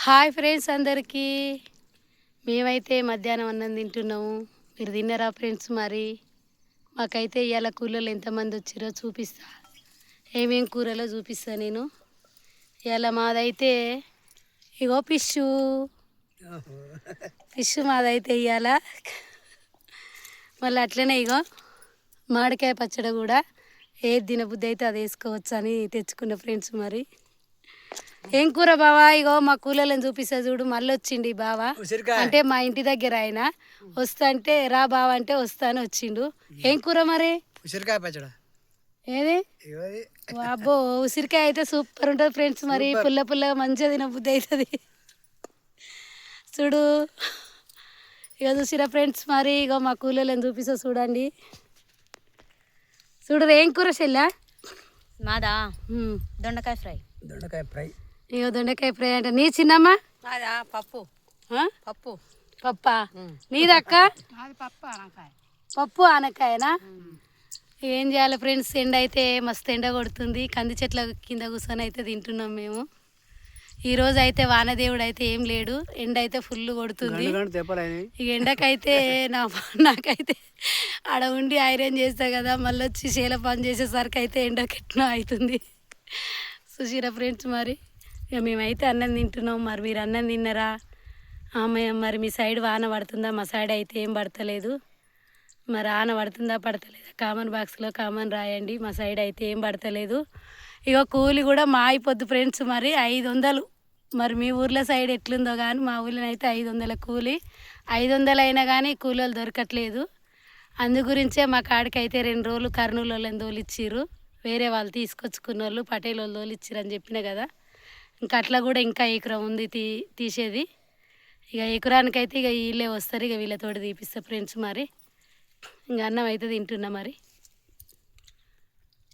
Hi friends అందరికీ. మేమైతే మధ్యాహ్నం అన్నం తింటున్నాము. మీరు తిన్నారా ఫ్రెండ్స్? మరి మాకైతే ఇవాళ కూరలు ఎంతమంది వచ్చిరో చూపిస్తా. ఏమేం కూరలో చూపిస్తా నేను. ఇవాళ మాదైతే ఇగో ఫిష్ మాదైతే ఇవాళ. మళ్ళీ అట్లనే ఇగో మామిడికాయ పచ్చడి కూడా ఏది తినబుద్ధి అయితే అది వేసుకోవచ్చు అని తెచ్చుకున్న ఫ్రెండ్స్. మరి ఏం కూర బావా? ఇగో మా కూలలో చూపిస్తా చూడు. మళ్ళీ వచ్చిండు ఈ బావ. అంటే మా ఇంటి దగ్గర ఆయన వస్తా అంటే రా బావ అంటే వస్తాను వచ్చిండు. ఏం కూర మరి? ఉసిరికాయ పచ్చడి. ఏది అబ్బో, ఉసిరికాయ అయితే సూపర్ ఉంటుంది ఫ్రెండ్స్. మరి పుల్ల పుల్లగా మంచిగా తినబుద్ధి అవుతుంది చూడు. ఇక చూసిరా ఫ్రెండ్స్. మరి ఇగో మా కూలలో చూపిస్తా చూడండి. చూడు ఏం కూర చెల్లా? మాదా దొండకాయ ఫ్రై. దొండకాయ ఫ్రై. ఇగో దొండకాయ ఫ్రై అంట. నీ చిన్నమ్మ? మాదా పప్పు. పప్పు. పప్పా? నీదక్క? పప్పు ఆనకాయనా? ఏం చేయాలి ఫ్రెండ్స్? ఎండ అయితే మస్తు ఎండ కొడుతుంది. కంది చెట్ల కింద కూర్చొని అయితే తింటున్నాం మేము. ఈరోజు అయితే వానదేవుడు అయితే ఏం లేడు. ఎండ అయితే ఫుల్ కొడుతుంది. ఈ ఎండకైతే నాకైతే ఆడ ఉండి ఐరన్ చేస్తా కదా, మళ్ళీ వచ్చి శీల పని చేసేసరికి అయితే ఎండకెట్నో అవుతుంది. చూసిరా ఫ్రెండ్స్. మరి ఇక మేమైతే అన్నం తింటున్నాం. మరి మీరు అన్నం తిన్నారా? మరి మీ సైడ్ వాన పడుతుందా? మా సైడ్ అయితే ఏం పడతలేదు. మరి వాన పడుతుందా పడతలేదా కామన్ బాక్స్లో కామన్ రాయండి. మా సైడ్ అయితే ఏం పడతలేదు. ఇక కూలి కూడా మా అయిపోద్దు ఫ్రెండ్స్. మరి 500. మరి మీ ఊర్లో సైడ్ ఎట్లుందో కానీ మా ఊళ్ళో అయితే 500 కూలి. 500 అయినా కానీ కూలీలు దొరకట్లేదు. అందు గురించే మా కాడికి అయితే 2 రోజులు కర్నూలు వాళ్ళని తోలిచ్చిర్రు. వేరే వాళ్ళు తీసుకొచ్చుకున్న వాళ్ళు పటేల్ వాళ్ళు తోలిచ్చిర్రు అని చెప్పిన కదా. ఇంకా అట్లా కూడా ఇంకా ఎకరం ఉంది తీసేది. ఇక ఎకరానికైతే ఇక వీళ్ళే వస్తారు. ఇక వీళ్ళతోటి తీపిస్తా ఫ్రెండ్స్. మరి ఇంకా అన్నం అయితే తింటున్నా. మరి